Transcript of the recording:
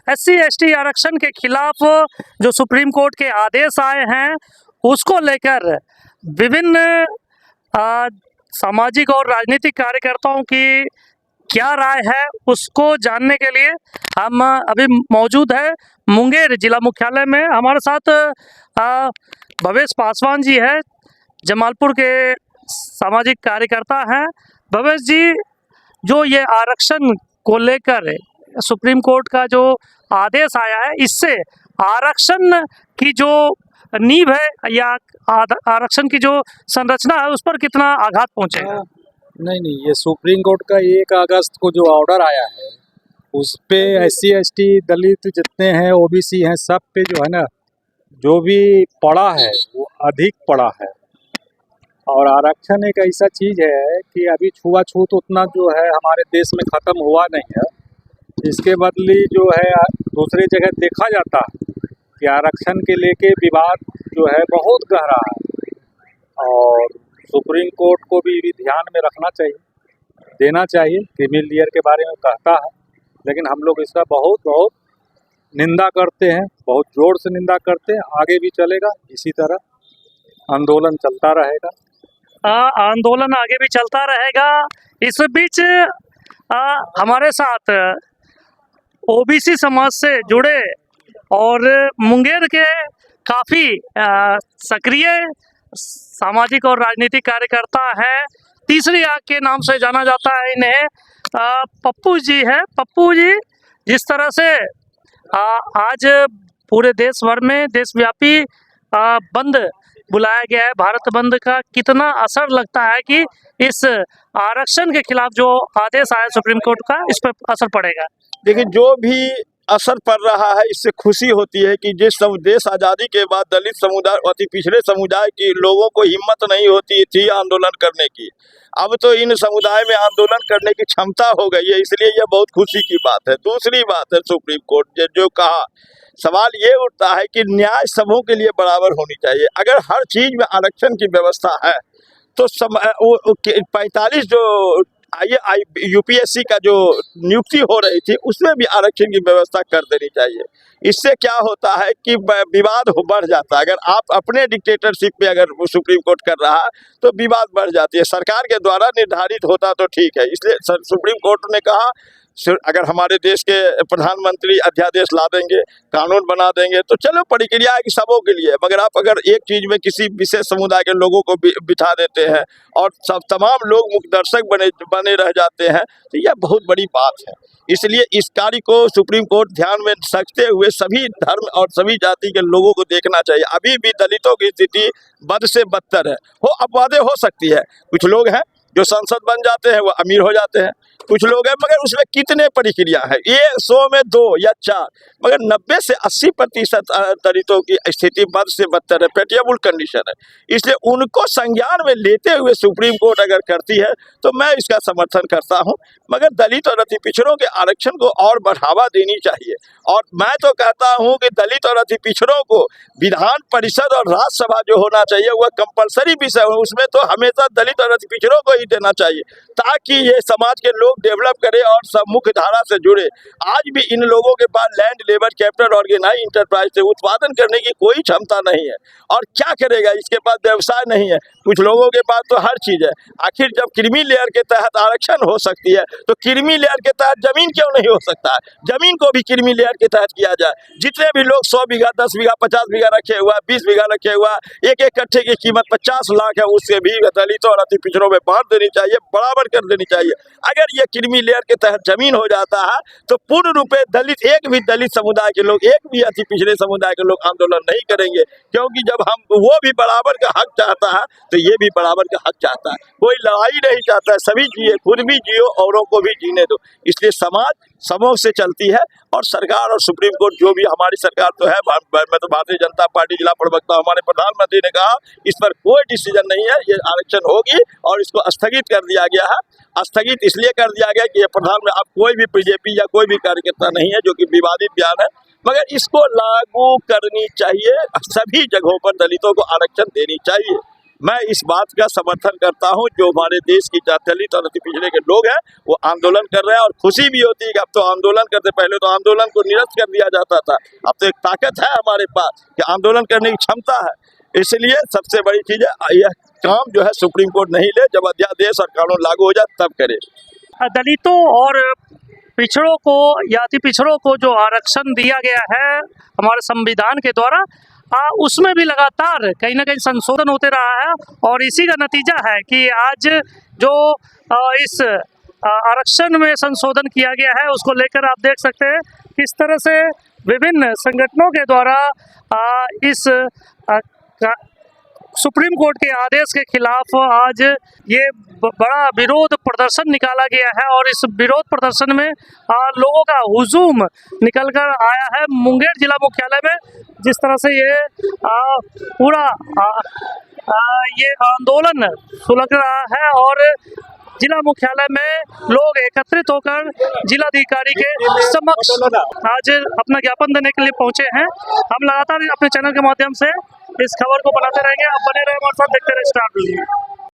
SC ST आरक्षण के खिलाफ जो सुप्रीम कोर्ट के आदेश आए हैं उसको लेकर विभिन्न सामाजिक और राजनीतिक कार्यकर्ताओं की क्या राय है उसको जानने के लिए हम अभी मौजूद है मुंगेर जिला मुख्यालय में। हमारे साथ भवेश पासवान जी है, जमालपुर के सामाजिक कार्यकर्ता हैं। भवेश जी, जो ये आरक्षण को लेकर सुप्रीम कोर्ट का जो आदेश आया है, इससे आरक्षण की जो नींव है या आरक्षण की जो संरचना है उस पर कितना आघात पहुंचेगा? नहीं, ये सुप्रीम कोर्ट का 1 अगस्त को जो ऑर्डर आया है उस पे SC ST दलित जितने हैं OBC हैं सब पे जो है ना, जो भी पड़ा है वो अधिक पड़ा है। और आरक्षण एक ऐसा चीज़ है कि अभी छुआछूत उतना जो है हमारे देश में ख़त्म हुआ नहीं है। इसके बदले जो है दूसरी जगह देखा जाता है कि आरक्षण के लेके विवाद जो है बहुत गहरा है और सुप्रीम कोर्ट को भी ध्यान में रखना चाहिए, देना चाहिए। क्रीमी लेयर के बारे में कहता है, लेकिन हम लोग इसका बहुत निंदा करते हैं, बहुत जोर से निंदा करते हैं। आगे भी चलेगा, इसी तरह आंदोलन चलता रहेगा। आंदोलन आगे भी चलता रहेगा। इस बीच हमारे साथ OBC समाज से जुड़े और मुंगेर के काफ़ी सक्रिय सामाजिक और राजनीतिक कार्यकर्ता है, तीसरी आंख के नाम से जाना जाता है इन्हें, पप्पू जी है। पप्पू जी, जिस तरह से आज पूरे देश भर में देशव्यापी बंद बुलाया गया है, भारत बंद का कितना असर लगता है कि इस आरक्षण के खिलाफ जो आदेश आया सुप्रीम कोर्ट का, इस पर असर पड़ेगा? देखिए, जो भी असर पड़ रहा है इससे खुशी होती है कि जिस देश आज़ादी के बाद दलित समुदाय, अति पिछड़े समुदाय के लोगों को हिम्मत नहीं होती थी आंदोलन करने की, अब तो इन समुदाय में आंदोलन करने की क्षमता हो गई है, इसलिए यह बहुत खुशी की बात है। दूसरी बात है, सुप्रीम कोर्ट जो कहा, सवाल ये उठता है कि न्याय सबों के लिए बराबर होनी चाहिए। अगर हर चीज़ में आरक्षण की व्यवस्था है तो 45 जो UPSC का जो नियुक्ति हो रही थी उसमें भी आरक्षण की व्यवस्था कर देनी चाहिए। इससे क्या होता है कि विवाद बढ़ जाता है। अगर आप अपने डिक्टेटरशिप पे अगर सुप्रीम कोर्ट कर रहा तो विवाद बढ़ जाती है। सरकार के द्वारा निर्धारित होता तो ठीक है, इसलिए सुप्रीम कोर्ट ने कहा अगर हमारे देश के प्रधानमंत्री अध्यादेश ला देंगे, कानून बना देंगे तो चलो, प्रक्रिया है कि सबों के लिए। मगर आप अगर एक चीज़ में किसी विशेष समुदाय के लोगों को बिठा देते हैं और तमाम लोग मुखदर्शक बने रह जाते हैं तो यह बहुत बड़ी बात है। इसलिए इस कार्य को सुप्रीम कोर्ट ध्यान में रखते हुए सभी धर्म और सभी जाति के लोगों को देखना चाहिए। अभी भी दलितों की स्थिति बद से बदतर है। अपवादें हो सकती है, कुछ लोग हैं जो सांसद बन जाते हैं, वो अमीर हो जाते हैं, कुछ लोग हैं, मगर उसमें कितने प्रक्रिया है, ये 100 में 2 या 4, मगर 90 से 80% दलितों की स्थिति बद से बदतर है, पेटिएबल कंडीशन है। इसलिए उनको संज्ञान में लेते हुए सुप्रीम कोर्ट अगर करती है तो मैं इसका समर्थन करता हूं, मगर दलित और अति पिछड़ों के आरक्षण को और बढ़ावा देनी चाहिए। और मैं तो कहता हूं कि दलित और अति पिछड़ों को विधान परिषद और राज्यसभा जो होना चाहिए वह कंपलसरी विषय हो, उसमें तो हमेशा दलित और अति पिछड़ों को ही देना चाहिए, ताकि ये समाज के लोग डेवलप करे और सब मुख्य धारा से जुड़े। आज भी इन लोगों के पास land, labour, capital, organise enterprise से उत्पादन करने की कोई क्षमता नहीं है, और क्या करेगा, इसके पास व्यवसाय नहीं है। कुछ लोगों के पास तो हर चीज़ है। आखिर जब क्रीमी लेयर के तहत आरक्षण हो सकती है तो क्रीमी लेयर के तहत जमीन क्यों नहीं हो सकता है? जमीन को भी क्रीमी लेयर के तहत किया जाए। जितने भी लोग 100 बीघा, 10 बीघा, 50 बीघा रखे हुआ, 20 बीघा रखे हुआ, एक कट्ठे की कीमत 50 लाख है, उससे भी दलितों और अति पिछड़ों में बांट देनी चाहिए, बराबर कर देनी चाहिए। अगर ये क्रीमी लेयर के तहत जमीन हो जाता है तो पूर्ण रूपे दलित, एक भी दलित समुदाय के लोग, एक भी अति पिछड़े समुदाय के लोग आंदोलन नहीं करेंगे, क्योंकि जब वो भी बराबर का हक चाहता है तो ये भी बराबर का हक चाहता है। कोई लड़ाई नहीं चाहता है, सभी जिए, खुद भी जियो, औरों को भी जीने दो। इसलिए समाज समूह से चलती है, और सरकार और सुप्रीम कोर्ट जो भी, हमारी सरकार तो है, मैं तो भारतीय जनता पार्टी जिला प्रवक्ता, हमारे प्रधानमंत्री ने कहा इस पर कोई डिसीजन नहीं है, ये आरक्षण होगी और इसको स्थगित कर दिया गया है। स्थगित इसलिए कर दिया गया कि ये अब कोई भी बीजेपी या कोई भी कार्यकर्ता नहीं है जो कि विवादित बयान है, मगर इसको लागू करनी चाहिए। सभी जगहों पर दलितों को आरक्षण देनी चाहिए। मैं इस बात का समर्थन करता हूं, जो हमारे देश की दलित और अति पिछड़े के लोग हैं वो आंदोलन कर रहे हैं, और खुशी भी होती है कि अब तो आंदोलन करते, पहले तो आंदोलन को निरस्त कर दिया जाता था, अब तो एक ताकत है हमारे पास कि आंदोलन करने की क्षमता है। इसलिए सबसे बड़ी चीज है यह काम जो है सुप्रीम कोर्ट नहीं ले, जब अध्यादेश और कानून लागू हो जाए तब करे। दलितों और पिछड़ों को या अति पिछड़ों को जो आरक्षण दिया गया है हमारे संविधान के द्वारा, उसमें भी लगातार कहीं ना कहीं संशोधन होते रहा है, और इसी का नतीजा है कि आज जो इस आरक्षण में संशोधन किया गया है उसको लेकर आप देख सकते हैं किस तरह से विभिन्न संगठनों के द्वारा इस सुप्रीम कोर्ट के आदेश के खिलाफ आज ये बड़ा विरोध प्रदर्शन निकाला गया है, और इस विरोध प्रदर्शन में लोगों का हुजूम निकल कर आया है मुंगेर जिला मुख्यालय में। जिस तरह से ये पूरा ये आंदोलन सुलग रहा है, और जिला मुख्यालय में लोग एकत्रित होकर जिलाधिकारी के समक्ष आज अपना ज्ञापन देने के लिए पहुंचे हैं। हम लगातार अपने चैनल के माध्यम से इस खबर को बनाते रहेंगे। आप बने रहे हमारे साथ, देखते रहे स्टार न्यूज़।